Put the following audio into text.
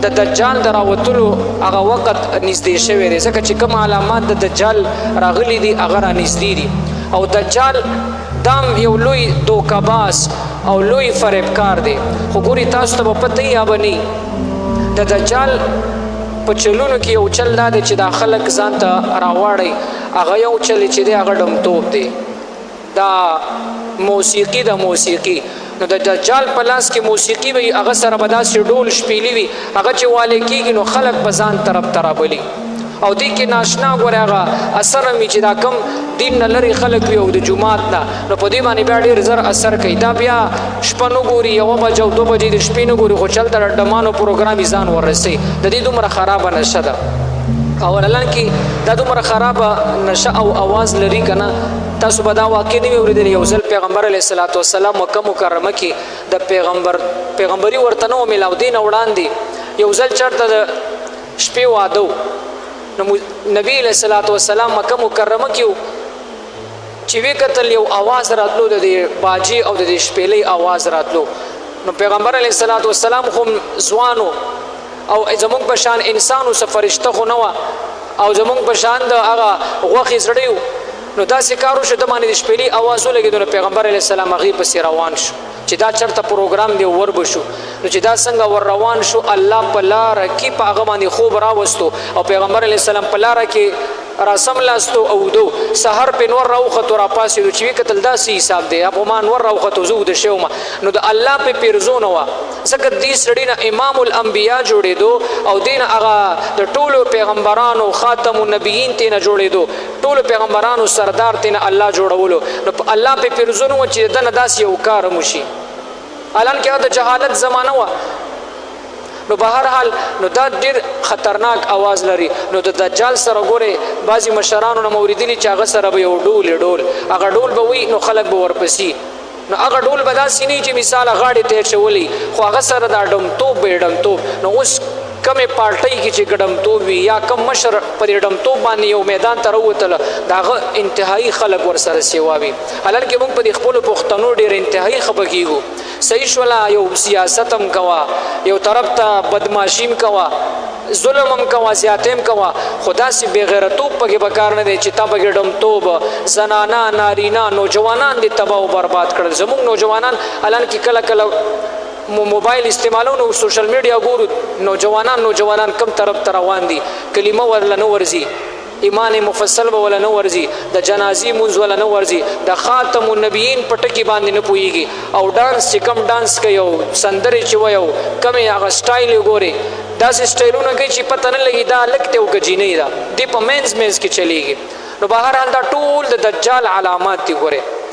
د دجال د راوتلو هغه وخت نږدې شوی دی ځکه چې کوم علامات د دجال راغلي دي هغه رانږدې دي او دجال دام یو لوی دوکباز او لوی فریبکار دی خو ګوري تاسو ته به پته یا به نه د دجال په چلونو کې یو چل دا دی چې دا خلک ځان ته راواړی هغه یو چل چې دی هغه ډمتوب دی دا موسیقي د موسیقي نو د دجال په لاس کې موسیقي وي هغه سره به داسې ډول شپیلي وي هغه چې والی کېږي نو خلک به ځان طرف ته رابلي او دې کې ناشنا ګورې هغه اثر مې چې دا کم دین نه لرې خلک وي او د جومات نه نو په دې باندې بیا ډېر زر اثر کوي دا بیا شپه نه ګوري 1 بجه او 2 بجې د شپې نه ګوري خو چلته د ډمانو پروګرام یې ځان ورسوي د دې دومره خرابه نشه ده او اعلان کې دا دومره خرابه نشه او आवाज لري که نه تاسو به دا واقع نه وي اورېدلی یو ځل پیغمبر علیه الصلاة والسلام مکه مکرمه کې د پیغمبري ورته نه و میلاو دې نه وړاندې یو ځل چېرته د شپې واده و نو نبی علیه الصلاة والسلام مکه مکرمه کې چې وی کتل یو आवाज راتلو د دې باجې او د دې شپېلۍ आवाज راتلو نو پیغمبر علیه الصلاة والسلام خو ځوانو او زمونږ په شان انسانو څه فرشته خو نه وه او زمونږ په شان د هغه غوښې زړی و نو داسې کار وشو د باندې د شپېلۍ اواز ولګېدو نو پیغمبر علیه السلام هغې پسې روان شو چې دا چېرته پروګرام دی ور به شو نو چې دا څنګه ور روان شو الله په لاره کې په هغه باندې خوب راوستو او پیغمبر علیه السلام په لاره کې راسم لاستو او دو سحر په نور راوخت را پاسې چې وی کتل داسې حساب دی ابو مان ور راوخت زو د شوم نو د الله په پیرزونه وا ځکه دې سړی نه امام الانبیا جوړېدو او دین هغه د ټولو پیغمبرانو خاتم النبیین ته نه جوړېدو ټولو پیغمبرانو سردار ته نه الله جوړولو نو الله په پیرزونه و چې دنه داسې یو کار موشي الان کې د جهالت زمانہ و نو بهر حال نو دا ډیر خطرناک आवाज لري نو د دجال سره ګوره بعضی مشرانو نه موریدلی چې هغه سره به یو ډول هغه ډول به وي نو خلک به ورپسې نو هغه ډول به داسې نه چې مثال غاړې ته چولی خو هغه سره دا ډمتوب نو اوس کمې پارټۍ کې چې ګډمتوب وي یا کم مشر په دې ډمتوب باندې یو میدان ته راوتله د هغه انتهایي خلک ورسره سیوا وي حالانکې موږ په دې خپلو پښتنو ډېر انتهایي خفه کېږو صحیح شوله یو سیاست هم کوه یو طرف ته بدماشي هم کوه ظلم هم کوه زیاتې هم کوه خو داسې بېغیرتوب پکې به کار نه دی چې تا پکې ډمتوب زنانه نارینه نوجوانان دې تباه و برباد کړل زموږ نوجوانان حالانکې کله موبایل استعمالونو سوشل میډیا ګورو نوجوانان کم طرف ته روان دي کلمه ورله نه ورځي ایمان مفصل به ولا نه ورځي د جنازي مونځ ولا نه ورځي د خاتم النبیین په ټکي باندې نه پوهېږي او ډانس چې کم ډانس کوي او سندرې چې وایي او کمې هغه سټایل یې ګوري داسې سټایلونه کوي چې پته نه لګي دا هلک دی او که جینۍ ده دې په مینځ کې چلیږي نو بهرحال دا ټول د دجال علامات دي ګورې